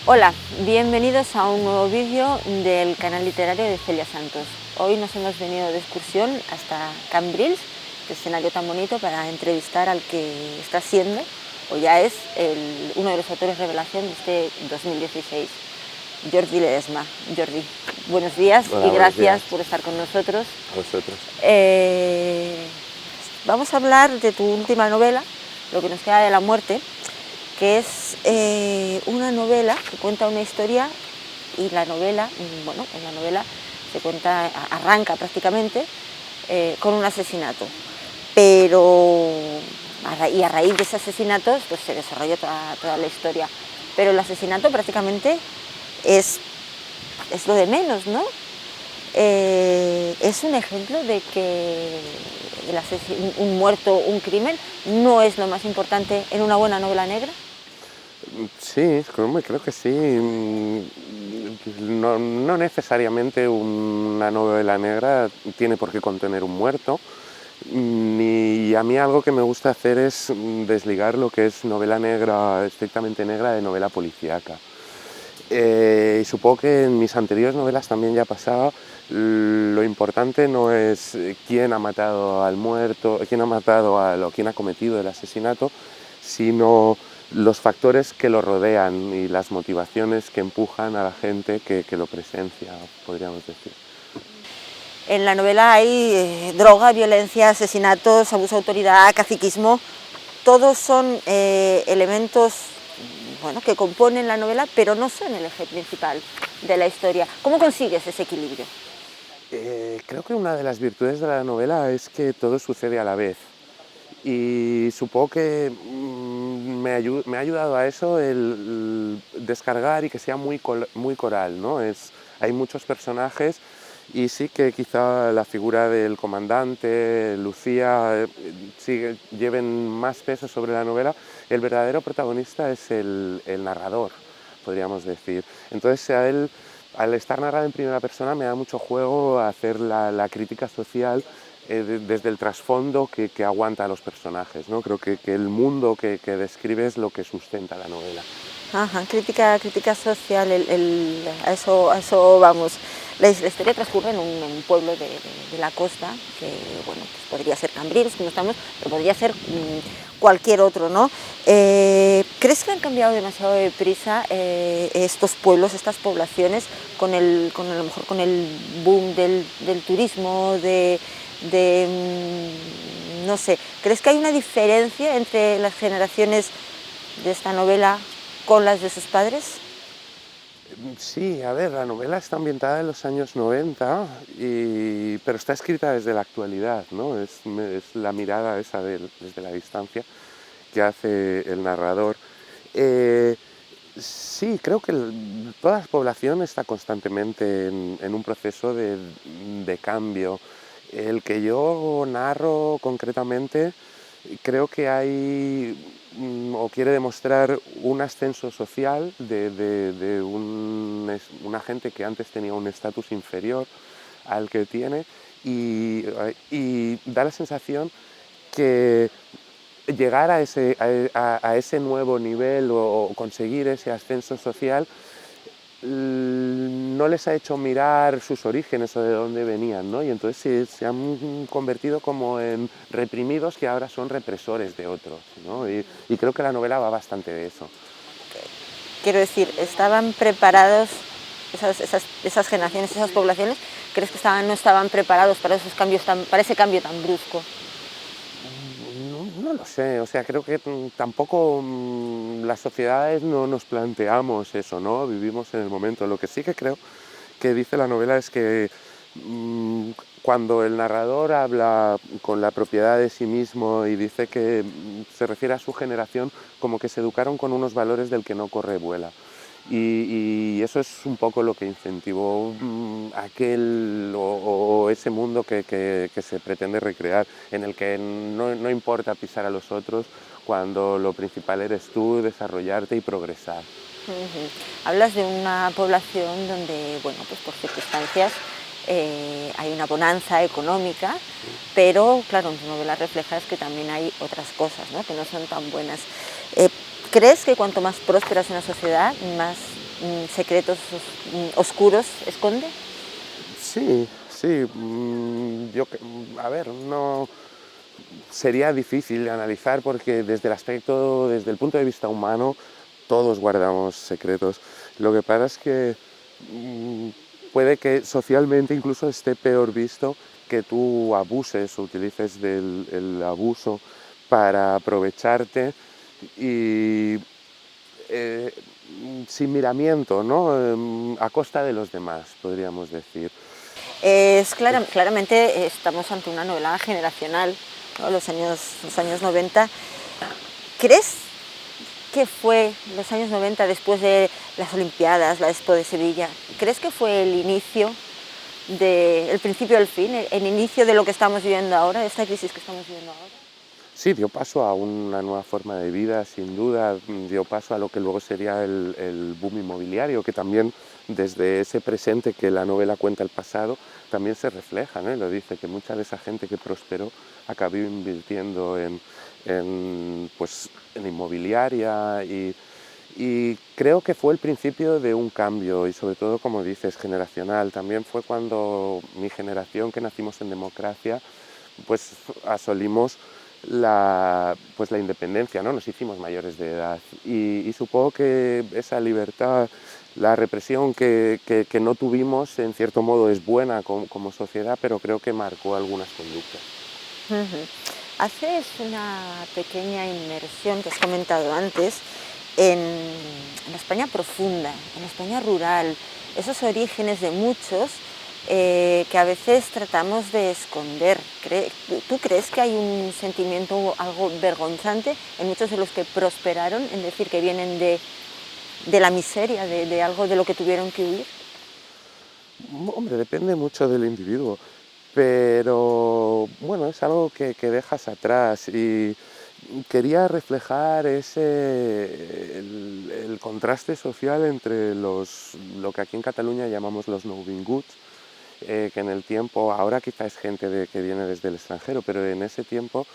Hola, bienvenidos a un nuevo vídeo del canal literario de Celia Santos. Hoy nos hemos venido de excursión hasta Cambrils, este escenario tan bonito, para entrevistar al que está siendo, o ya es, uno de los autores revelación de este 2016, Jordi Ledesma. Jordi, buenos días. Hola, y buenos gracias días. por estar con nosotros. A vosotros. Vamos a hablar de tu última novela, Lo que nos queda de la muerte, que es una novela que cuenta una historia, y la novela, bueno, en la novela se cuenta, arranca prácticamente con un asesinato, pero a raíz de ese asesinato pues se desarrolla toda la historia, pero el asesinato prácticamente es lo de menos, ¿no? Es un ejemplo de que un muerto, un crimen, no es lo más importante en una buena novela negra. Sí, creo que sí. No necesariamente una novela negra tiene por qué contener un muerto. Y a mí algo que me gusta hacer es desligar lo que es novela negra, estrictamente negra, de novela policíaca. Y supongo que en mis anteriores novelas también ya pasaba. Lo importante no es quién ha matado al muerto, quién ha matado o quién ha cometido el asesinato, sino los factores que lo rodean y las motivaciones que empujan a la gente que lo presencia, podríamos decir. En la novela hay droga, violencia, asesinatos, abuso de autoridad, caciquismo. Todos son elementos, bueno, que componen la novela, pero no son el eje principal de la historia. ¿Cómo consigues ese equilibrio? Creo que una de las virtudes de la novela es que todo sucede a la vez. Y supongo que me ha ayudado a eso el descargar y que sea muy coral, ¿no? Hay muchos personajes y sí que quizá la figura del comandante, Lucía, lleven más peso sobre la novela. El verdadero protagonista es el narrador, podríamos decir. Entonces a él, al estar narrado en primera persona, me da mucho juego hacer la crítica social desde el trasfondo que aguanta a los personajes, ¿no? Creo que el mundo que describe es lo que sustenta la novela. Ajá, crítica social, a eso vamos. La historia transcurre en un pueblo de la costa, que bueno, pues podría ser Cambrils, como estamos, pero podría ser cualquier otro, ¿no? ¿Crees que han cambiado demasiado deprisa estos pueblos, estas poblaciones, a lo mejor con el boom del turismo, no sé, ¿crees que hay una diferencia entre las generaciones de esta novela con las de sus padres? Sí, a ver, la novela está ambientada en los años 90, pero está escrita desde la actualidad, ¿no? Es la mirada esa desde la distancia que hace el narrador. Eh, sí, creo que toda la población está constantemente en un proceso de cambio. El que yo narro concretamente, creo que hay o quiere demostrar un ascenso social de una gente que antes tenía un estatus inferior al que tiene, y da la sensación que llegar a ese nuevo nivel o conseguir ese ascenso social no les ha hecho mirar sus orígenes o de dónde venían, ¿no? Y entonces se han convertido como en reprimidos que ahora son represores de otros, ¿no? Y creo que la novela va bastante de eso. Quiero decir, ¿estaban preparados esas generaciones, esas poblaciones? ¿Crees que no estaban preparados para para ese cambio tan brusco? No lo sé, o sea, creo que tampoco las sociedades no nos planteamos eso, ¿no? Vivimos en el momento. Lo que sí que creo que dice la novela es que cuando el narrador habla con la propiedad de sí mismo y dice que se refiere a su generación como que se educaron con unos valores del que no corre vuela. y eso es un poco lo que incentivó aquel o ese mundo que se pretende recrear, en el que no importa pisar a los otros cuando lo principal eres tú, desarrollarte y progresar. Ujú. Hablas de una población donde, bueno, pues por circunstancias hay una bonanza económica, pero claro, en tu novela reflejas que también hay otras cosas, ¿no? Que no son tan buenas. Eh, ¿Crees que cuanto más próspera es una sociedad, más secretos oscuros esconde? Sí, sí, a ver, no sería difícil analizar porque desde el punto de vista humano, todos guardamos secretos. Lo que pasa es que mm, puede que socialmente incluso esté peor visto que tú abuses o utilices el abuso para aprovecharte y eh, sin miramiento, ¿no? A costa de los demás, podríamos decir. Claramente estamos ante una novela generacional, ¿no? Los años 90. ¿Crees que fue los años 90 después de las Olimpiadas, la Expo de Sevilla? ¿Crees que fue el inicio, el principio del fin, el inicio de lo que estamos viviendo ahora, de esta crisis que estamos viviendo ahora? Sí, dio paso a una nueva forma de vida, sin duda, dio paso a lo que luego sería el boom inmobiliario, que también desde ese presente que la novela cuenta el pasado, también se refleja, ¿no? Y lo dice, que mucha de esa gente que prosperó acabó invirtiendo pues, en inmobiliaria y creo que fue el principio de un cambio y sobre todo, como dices, generacional. También fue cuando mi generación, que nacimos en democracia, pues asolimos pues la independencia, ¿no? Nos hicimos mayores de edad y supongo que esa libertad, la represión que no tuvimos, en cierto modo es buena como sociedad, pero creo que marcó algunas conductas. Ujú. Haces una pequeña inmersión que has comentado antes en la España profunda, en la España rural, esos orígenes de muchos que a veces tratamos de esconder. ¿Tú crees que hay un sentimiento algo vergonzante en muchos de los que prosperaron, en decir que vienen de la miseria, de algo de lo que tuvieron que huir? Hombre, depende mucho del individuo, pero bueno, es algo que dejas atrás y quería reflejar el contraste social entre lo que aquí en Cataluña llamamos los nouvinguts, que en el tiempo, ahora quizá es gente que viene desde el extranjero, pero en ese tiempo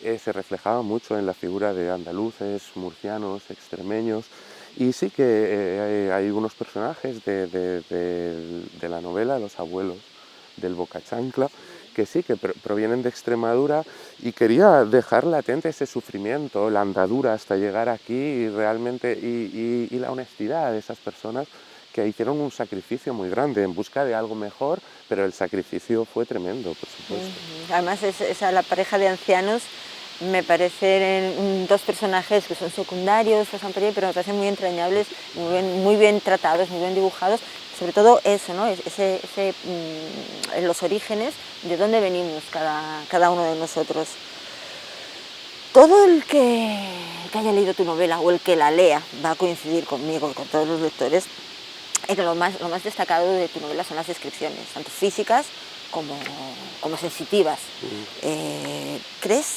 se reflejaba mucho en la figura de andaluces, murcianos, extremeños, y sí que hay unos personajes de la novela, los abuelos del Boca Chancla, que sí, que provienen de Extremadura y quería dejar latente ese sufrimiento, la andadura hasta llegar aquí y realmente, y la honestidad de esas personas que hicieron un sacrificio muy grande en busca de algo mejor, pero el sacrificio fue tremendo, por supuesto. Además, la pareja de ancianos me parecen dos personajes que son secundarios, pero me parecen muy entrañables, muy bien tratados, muy bien dibujados. Sobre todo eso, ¿no? Los orígenes, de dónde venimos cada uno de nosotros. Todo el que haya leído tu novela o el que la lea va a coincidir conmigo y con todos los lectores en que lo más destacado de tu novela son las descripciones, tanto físicas como sensitivas. ¿Crees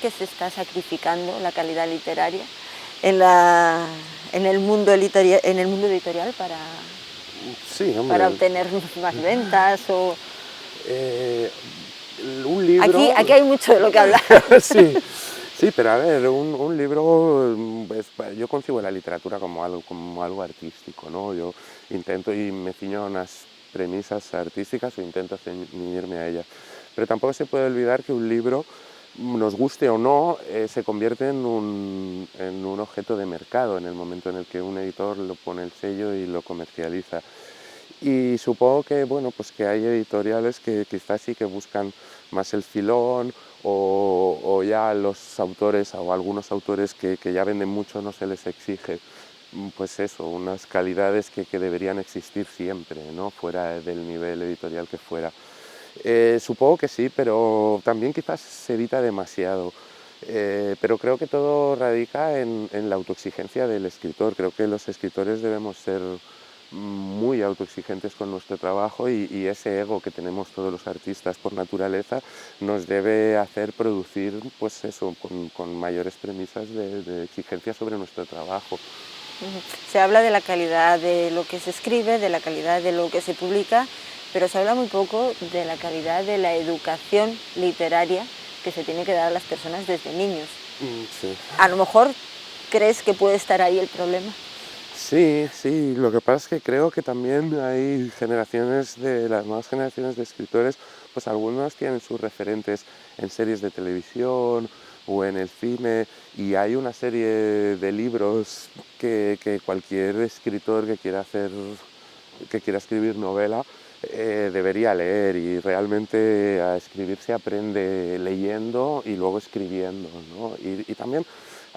que se está sacrificando la calidad literaria en el mundo editorial Sí, para hombre, obtener más ventas? eh, un libro, Aquí hay mucho de lo que hablar. sí, sí, pero a ver, un libro, yo concibo la literatura como algo artístico, ¿no? Yo intento y me ciño a unas premisas artísticas o intento ceñirme a ellas. Pero tampoco se puede olvidar que un libro, nos guste o no, se convierte en un objeto de mercado en el momento en el que un editor lo pone el sello y lo comercializa. Y supongo que, bueno, pues que hay editoriales que quizás sí que buscan más el filón o ya los autores o algunos autores que ya venden mucho no se les exige, pues eso, unas calidades que deberían existir siempre, ¿no? Fuera del nivel editorial que fuera. Supongo que sí, pero también quizás se edita demasiado. Pero creo que todo radica en la autoexigencia del escritor. Creo que los escritores debemos ser muy autoexigentes con nuestro trabajo y ese ego que tenemos todos los artistas por naturaleza nos debe hacer producir pues eso, con mayores premisas de exigencia sobre nuestro trabajo. Se habla de la calidad de lo que se escribe, de la calidad de lo que se publica, pero se habla muy poco de la calidad de la educación literaria que se tiene que dar a las personas desde niños. Sí. A lo mejor crees que puede estar ahí el problema. Sí, sí, lo que pasa es que creo que también hay las nuevas generaciones de escritores, pues algunos tienen sus referentes en series de televisión o en el cine, y hay una serie de libros que cualquier escritor que quiera escribir novela debería leer, y realmente a escribir se aprende leyendo y luego escribiendo, ¿no? Y también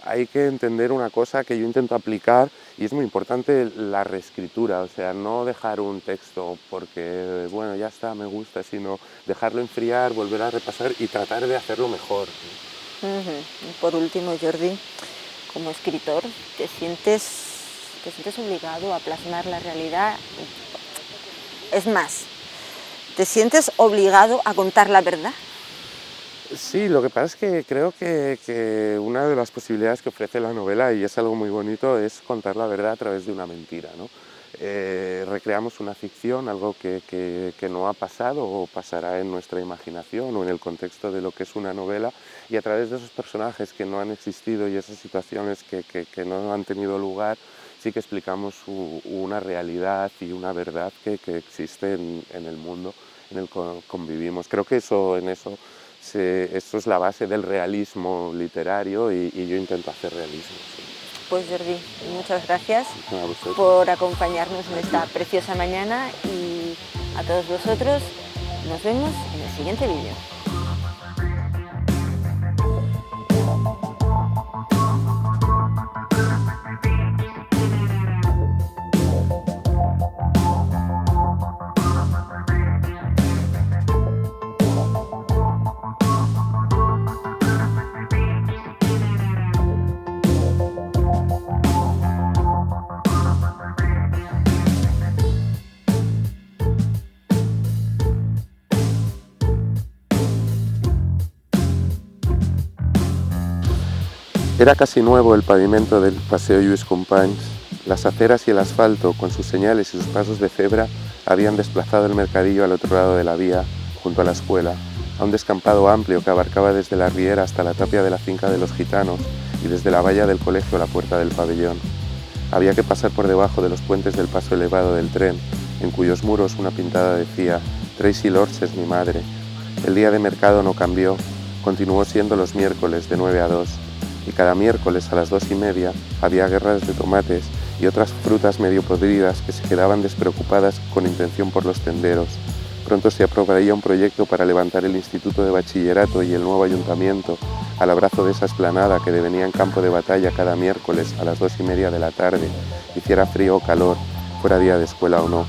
hay que entender una cosa que yo intento aplicar, y es muy importante: la reescritura. O sea, no dejar un texto porque, bueno, ya está, me gusta, sino dejarlo enfriar, volver a repasar y tratar de hacerlo mejor. Por último, Jordi, como escritor, ¿te sientes obligado a plasmar la realidad? Es más, ¿te sientes obligado a contar la verdad? Sí, lo que pasa es que creo que una de las posibilidades que ofrece la novela, y es algo muy bonito, es contar la verdad a través de una mentira, ¿no? Recreamos una ficción, algo que no ha pasado o pasará en nuestra imaginación o en el contexto de lo que es una novela, y a través de esos personajes que no han existido y esas situaciones que no han tenido lugar, sí que explicamos una realidad y una verdad que existe en el mundo en el que convivimos. Creo que eso es la base del realismo literario, y yo intento hacer realismo. Sí. Pues Jordi, muchas gracias A vosotros. por acompañarnos en esta preciosa mañana, y a todos vosotros nos vemos en el siguiente vídeo. Era casi nuevo el pavimento del Paseo Lluís Companys. Las aceras y el asfalto, con sus señales y sus pasos de cebra, habían desplazado el mercadillo al otro lado de la vía, junto a la escuela, a un descampado amplio que abarcaba desde la riera hasta la tapia de la finca de los gitanos y desde la valla del colegio a la puerta del pabellón. Había que pasar por debajo de los puentes del paso elevado del tren, en cuyos muros una pintada decía: «Tracy Lords es mi madre». El día de mercado no cambió, continuó siendo los miércoles de 9 a 2, y cada miércoles a las 2:30 había guerras de tomates y otras frutas medio podridas que se quedaban despreocupadas con intención por los tenderos. Pronto se aprobaría un proyecto para levantar el Instituto de Bachillerato y el nuevo ayuntamiento al abrazo de esa explanada que devenía en campo de batalla cada miércoles a las 2:30 de la tarde, hiciera frío o calor, fuera día de escuela o no.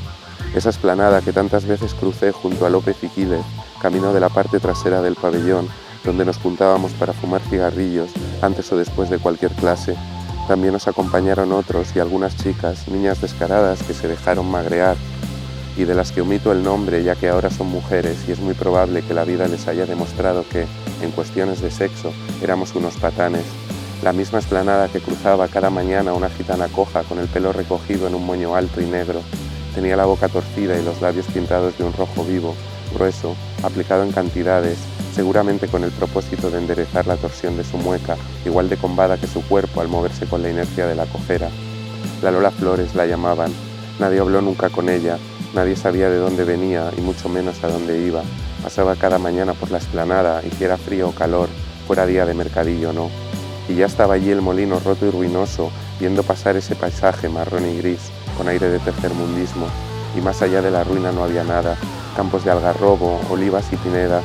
Esa explanada que tantas veces crucé junto a López y Quílez, camino de la parte trasera del pabellón, donde nos juntábamos para fumar cigarrillos antes o después de cualquier clase. También nos acompañaron otros y algunas chicas, niñas descaradas que se dejaron magrear, y de las que omito el nombre ya que ahora son mujeres y es muy probable que la vida les haya demostrado que, en cuestiones de sexo, éramos unos patanes. La misma explanada que cruzaba cada mañana una gitana coja con el pelo recogido en un moño alto y negro. Tenía la boca torcida y los labios pintados de un rojo vivo, grueso, aplicado en cantidades, seguramente con el propósito de enderezar la torsión de su mueca, igual de combada que su cuerpo al moverse con la inercia de la cojera. La Lola Flores la llamaban. Nadie habló nunca con ella, nadie sabía de dónde venía y mucho menos a dónde iba. Pasaba cada mañana por la explanada, hiciera frío o calor, fuera día de mercadillo o no. Y ya estaba allí el molino roto y ruinoso, viendo pasar ese paisaje marrón y gris, con aire de tercermundismo, y más allá de la ruina no había nada: campos de algarrobo, olivas y pineda,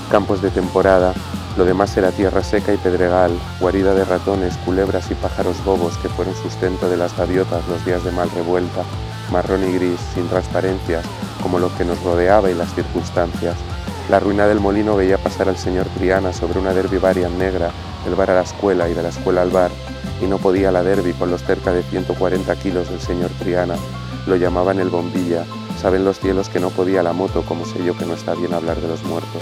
campos de temporada. Lo demás era tierra seca y pedregal, guarida de ratones, culebras y pájaros bobos que fueron sustento de las gaviotas los días de mal revuelta, marrón y gris, sin transparencias, como lo que nos rodeaba y las circunstancias. La ruina del molino veía pasar al señor Triana sobre una derby variant negra, del bar a la escuela y de la escuela al bar, y no podía la derby con los cerca de 140 kilos del señor Triana. Lo llamaban el bombilla. Saben los cielos que no podía la moto, como sé yo que no está bien hablar de los muertos.